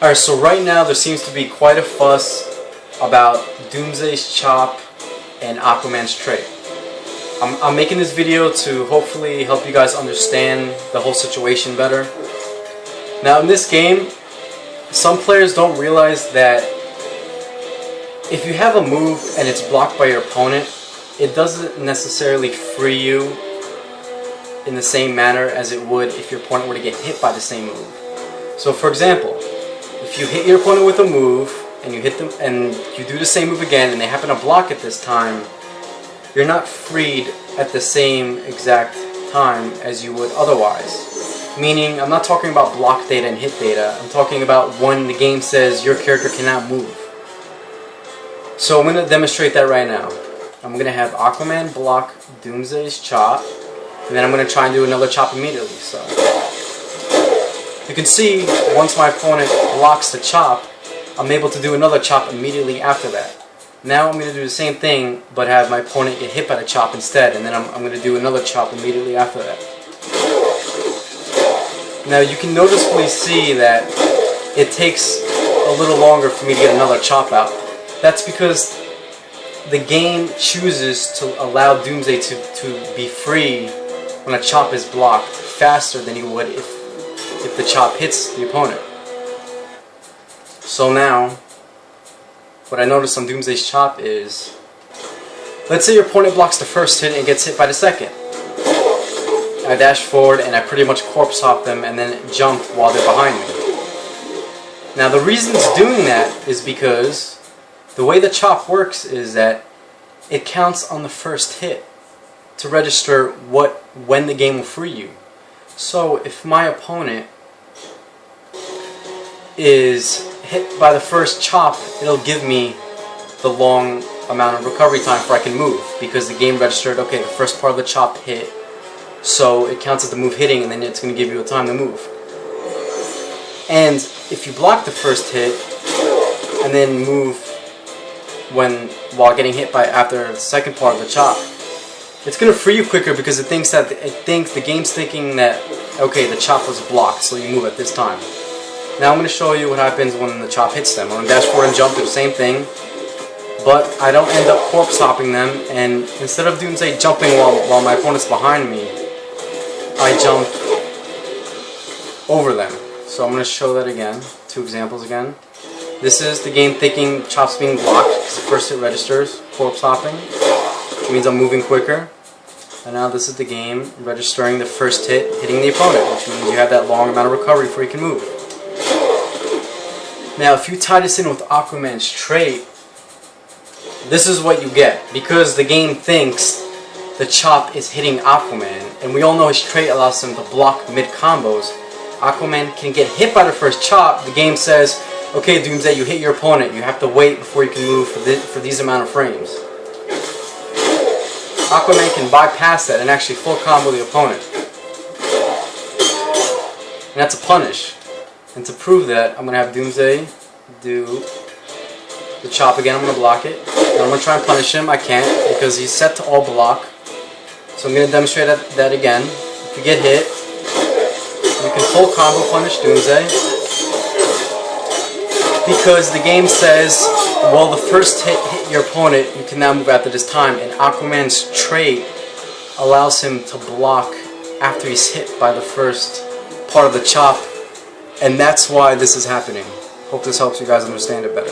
Alright, so right now there seems to be quite a fuss about DoomsDay's chop and Aquaman's trait. I'm making this video to hopefully help you guys understand the whole situation better. Now in this game, some players don't realize that if you have a move and it's blocked by your opponent, it doesn't necessarily free you in the same manner as it would if your opponent were to get hit by the same move. So for example, if you hit your opponent with a move and you hit them and you do the same move again and they happen to block it this time, you're not freed at the same exact time as you would otherwise. Meaning, I'm not talking about block data and hit data, I'm talking about when the game says your character cannot move. So I'm going to demonstrate that right now. I'm going to have Aquaman block DoomsDay's chop, and then I'm going to try and do another chop immediately. So you can see, once my opponent blocks the chop, I'm able to do another chop immediately after that. Now I'm going to do the same thing, but have my opponent get hit by the chop instead, and then I'm going to do another chop immediately after that. Now you can noticeably see that it takes a little longer for me to get another chop out. That's because the game chooses to allow Doomsday to be free when a chop is blocked faster than he would if the chop hits the opponent. So now, what I noticed on Doomsday's chop is, let's say your opponent blocks the first hit and gets hit by the second. I dash forward and I pretty much corpse hop them and then jump while they're behind me. Now the reason it's doing that is because the way the chop works is that it counts on the first hit to register when the game will free you. So if my opponent is hit by the first chop, it'll give me the long amount of recovery time before I can move, because the game registered, okay, the first part of the chop hit, so it counts as the move hitting, and then it's going to give you a time to move. And if you block the first hit and then move while getting hit by after the second part of the chop, it's going to free you quicker because the game's thinking that, okay, the chop was blocked, so you move at this time. Now I'm going to show you what happens when the chop hits them. I'm going to dash forward and jump, do the same thing, but I don't end up corpse hopping them, and instead of Doomsday jumping while my opponent's behind me, I jump over them. So I'm going to show that again, two examples again. This is the game thinking chop's being blocked because the first hit registers, corpse hopping, which means I'm moving quicker. And now this is the game registering the first hit, hitting the opponent, which means you have that long amount of recovery before you can move. Now if you tie this in with Aquaman's trait, this is what you get. Because the game thinks the chop is hitting Aquaman, and we all know his trait allows him to block mid-combos, Aquaman can get hit by the first chop. The game says, okay, Doomsday, you hit your opponent, you have to wait before you can move for these amount of frames. Aquaman can bypass that and actually full combo the opponent. And that's a punish. And to prove that, I'm going to have Doomsday do the chop again. I'm going to block it. And I'm going to try and punish him. I can't because he's set to all block. So I'm going to demonstrate that again. If you get hit, you can full combo punish Doomsday. Because the game says, well, the first hit your opponent, you can now move after this time. And Aquaman's trait allows him to block after he's hit by the first part of the chop. And that's why this is happening. Hope this helps you guys understand it better.